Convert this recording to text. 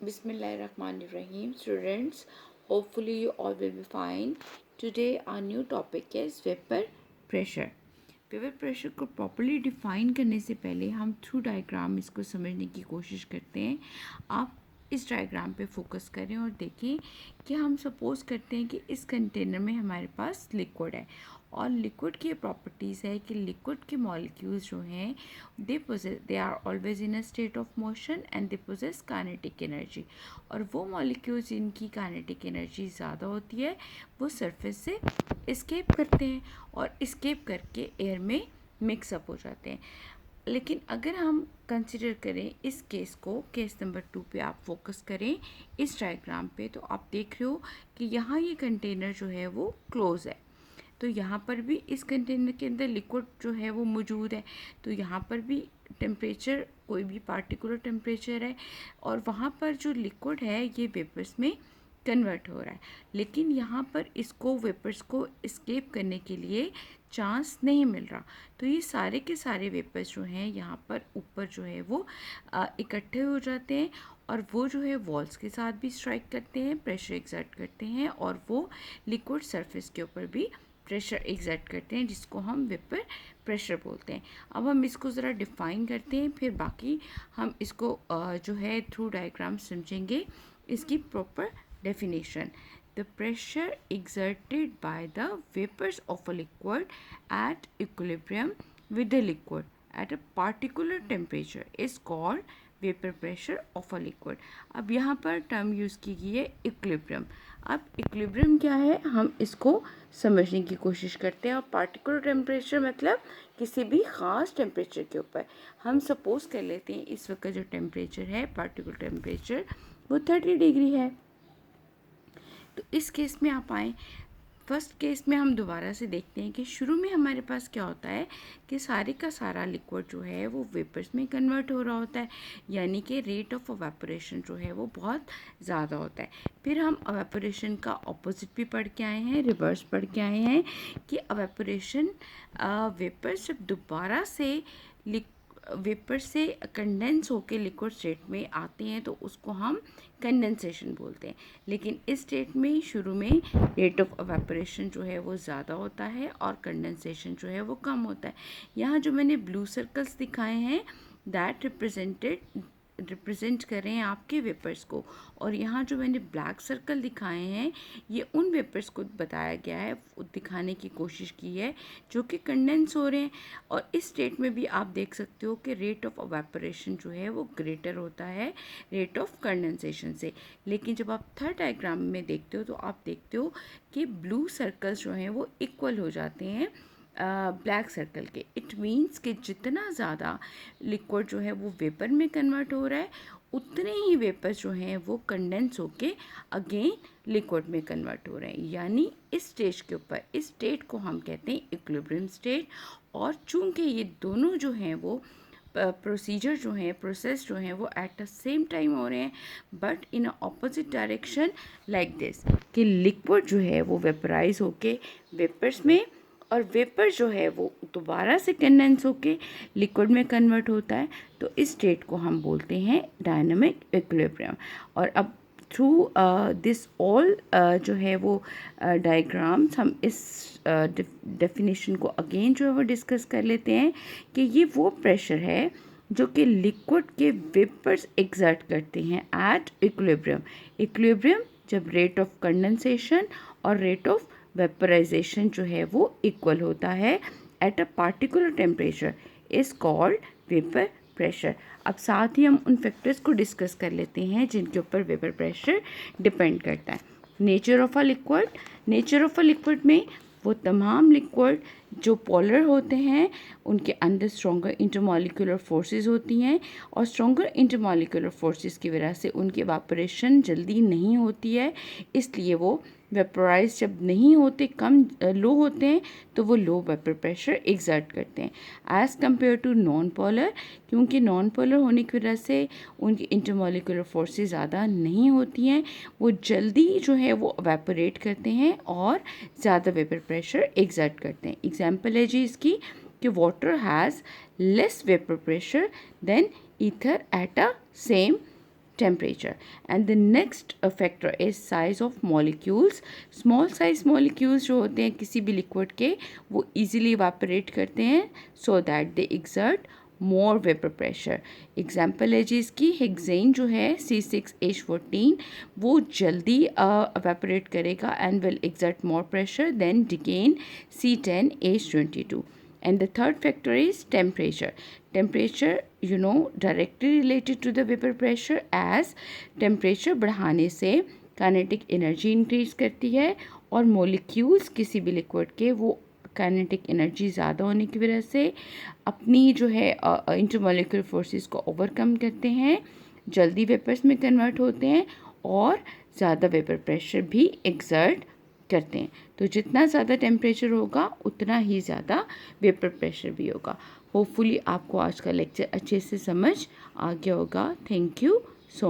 Bismillahirrahmanirrahim. Students, hopefully you all will be fine. Today our new topic is vapor pressure. Vapour pressure को properly define करने से पहले हम through diagram इसको समझने की कोशिश करते हैं. आप इस डायग्राम पे फोकस करें और देखें कि हम सपोज़ करते हैं कि इस कंटेनर में हमारे पास लिक्विड है और लिक्विड की प्रॉपर्टीज़ है कि लिक्विड के मॉलिक्यूल्स जो हैं they are always in a state of motion and they possess kinetic energy. और वो मॉलिक्यूल्स जिनकी काइनेटिक एनर्जी ज़्यादा होती है वो सरफेस से एस्केप करते हैं और एस्केप करके एयर में मिक्सअप हो जाते हैं. लेकिन अगर हम कंसिडर करें इस केस को, केस नंबर 2 पे आप फोकस करें इस डायग्राम पे, तो आप देख रहे हो कि यहाँ ये कंटेनर जो है वो क्लोज है. तो यहाँ पर भी इस कंटेनर के अंदर लिक्विड जो है वो मौजूद है. तो यहाँ पर भी टेम्परेचर कोई भी पार्टिकुलर टेम्परेचर है और वहाँ पर जो लिक्विड है ये वेपर्स में कन्वर्ट हो रहा है. लेकिन यहाँ पर इसको वेपर्स को एस्केप करने के लिए चांस नहीं मिल रहा. तो ये सारे के सारे वेपर्स जो हैं यहाँ पर ऊपर जो है वो इकट्ठे हो जाते हैं और वो जो है वॉल्स के साथ भी स्ट्राइक करते हैं, प्रेशर एक्सर्ट करते हैं और वो लिक्विड सरफेस के ऊपर भी प्रेशर एक्सर्ट करते हैं, जिसको हम वेपर प्रेशर बोलते हैं. अब हम इसको ज़रा डिफ़ाइन करते हैं, फिर बाकी हम इसको जो है थ्रू डायग्राम समझेंगे इसकी proper definition. The pressure exerted by the vapors of a liquid at equilibrium with the liquid at a particular temperature is called vapor pressure of a liquid. अब यहाँ पर टर्म यूज़ की गई है equilibrium. अब equilibrium क्या है हम इसको समझने की कोशिश करते हैं. और पार्टिकुलर टेम्परेचर मतलब किसी भी ख़ास टेम्परेचर के ऊपर. हम सपोज़ कर लेते हैं इस वक्त जो टेम्परेचर है, पार्टिकुलर टेम्परेचर वो 30 डिग्री है. तो इस केस में आप आएँ, फर्स्ट केस में हम दोबारा से देखते हैं कि शुरू में हमारे पास क्या होता है कि सारे का सारा लिक्विड जो है वो वेपर्स में कन्वर्ट हो रहा होता है, यानी कि रेट ऑफ एवेपोरेशन जो है वो बहुत ज़्यादा होता है. फिर हम एवेपोरेशन का ऑपोजिट भी पढ़ के आए हैं, रिवर्स पढ़ के आए हैं कि एवेपोरेशन वेपर्स जब दोबारा से वेपर से कंडेंस होकर लिक्विड स्टेट में आते हैं तो उसको हम कंडेंसेशन बोलते हैं. लेकिन इस स्टेट में शुरू में रेट ऑफ एवेपोरेशन जो है वो ज़्यादा होता है और कंडेंसेशन जो है वो कम होता है. यहाँ जो मैंने ब्लू सर्कल्स दिखाए हैं दैट रिप्रेजेंट कर रहे हैं आपके वेपर्स को, और यहाँ जो मैंने ब्लैक सर्कल दिखाए हैं ये उन वेपर्स को बताया गया है, दिखाने की कोशिश की है जो कि कंडेंस हो रहे हैं. और इस स्टेट में भी आप देख सकते हो कि रेट ऑफ एवेपोरेशन जो है वो ग्रेटर होता है रेट ऑफ कंडेंसेशन से. लेकिन जब आप थर्ड डायग्राम में देखते हो तो आप देखते हो कि ब्लू सर्कल्स जो हैं वो इक्वल हो जाते हैं ब्लैक सर्कल के. इट मीन्स कि जितना ज़्यादा लिक्विड जो है वो वेपर में कन्वर्ट हो रहा है उतने ही वेपर्स जो हैं वो कंडेंस होके अगेन लिक्विड में कन्वर्ट हो रहे हैं. यानी इस स्टेज के ऊपर, इस स्टेट को हम कहते हैं इक्विलिब्रियम स्टेट. और चूंकि ये दोनों जो हैं वो प्रोसीजर जो हैं, प्रोसेस जो हैं वो एट द सेम टाइम हो रहे हैं but in a opposite direction like this, कि लिक्विड जो है वो वेपराइज होके वेपर्स में और वेपर जो है वो दोबारा से कंडेंस होके लिक्विड में कन्वर्ट होता है. तो इस स्टेट को हम बोलते हैं डायनामिक इक्विलिब्रियम. और अब थ्रू दिस ऑल जो है वो डायग्राम्स हम इस डेफिनेशन को अगेन जो है वो डिस्कस कर लेते हैं कि ये वो प्रेशर है जो कि लिक्विड के वेपर्स एक्सर्ट करते हैं एट इक्विलिब्रियम. इक्विलिब्रियम जब रेट ऑफ कंडेंसेशन और रेट ऑफ वेपराइजेशन जो है वो इक्वल होता है at a particular temperature is called vapour pressure. अब साथ ही हम उन फैक्टर्स को डिस्कस कर लेते हैं जिनके ऊपर वेपर प्रेशर डिपेंड करता है. Nature of a liquid. Nature of a liquid में वो तमाम लिक्विड जो पोलर होते हैं उनके अंदर स्ट्रॉन्गर इंटरमॉलिक्यूलर फोर्सेस होती हैं और स्ट्रॉन्गर इंटरमॉलिक्यूलर फोर्सेस की वजह से उनकी एवापोरेशन जल्दी नहीं होती है, इसलिए वो वेपराइज जब नहीं होते, कम लो होते हैं तो वो लो वेपर प्रेशर एक्सर्ट करते हैं as compare to non polar, क्योंकि नॉन पोलर होने की वजह से उनकी इंटरमॉलिक्यूलर फोर्सेस ज़्यादा नहीं होती हैं, वो जल्दी जो है वो एवेपोरेट करते हैं और ज़्यादा वेपर प्रेशर एक्सर्ट करते हैं. एग्जाम्पल है जी इसकी कि water has less vapour pressure than ether at a same temperature. And the next factor is size of molecules. Small size molecules जो होते हैं किसी भी liquid के, वो easily evaporate करते हैं so that they exert more vapor pressure. Example है जी इसकी, हेक्सेन जो है C6H14 वो जल्दी evaporate करेगा and will exert more pressure than decane C10H22. And the third factor is temperature. Temperature, directly related to the vapor pressure, as temperature बढ़ाने से kinetic energy increase करती है और molecules किसी भी liquid के वो काइनेटिक एनर्जी ज़्यादा होने की वजह से अपनी जो है इंटरमोलिकुलर फोर्सेस को ओवरकम करते हैं, जल्दी वेपर्स में कन्वर्ट होते हैं और ज़्यादा वेपर प्रेशर भी एक्सर्ट करते हैं. तो जितना ज़्यादा टेम्परेचर होगा उतना ही ज़्यादा वेपर प्रेशर भी होगा. होपफुली आपको आज का लेक्चर अच्छे से समझ आ गया होगा. Thank you so much.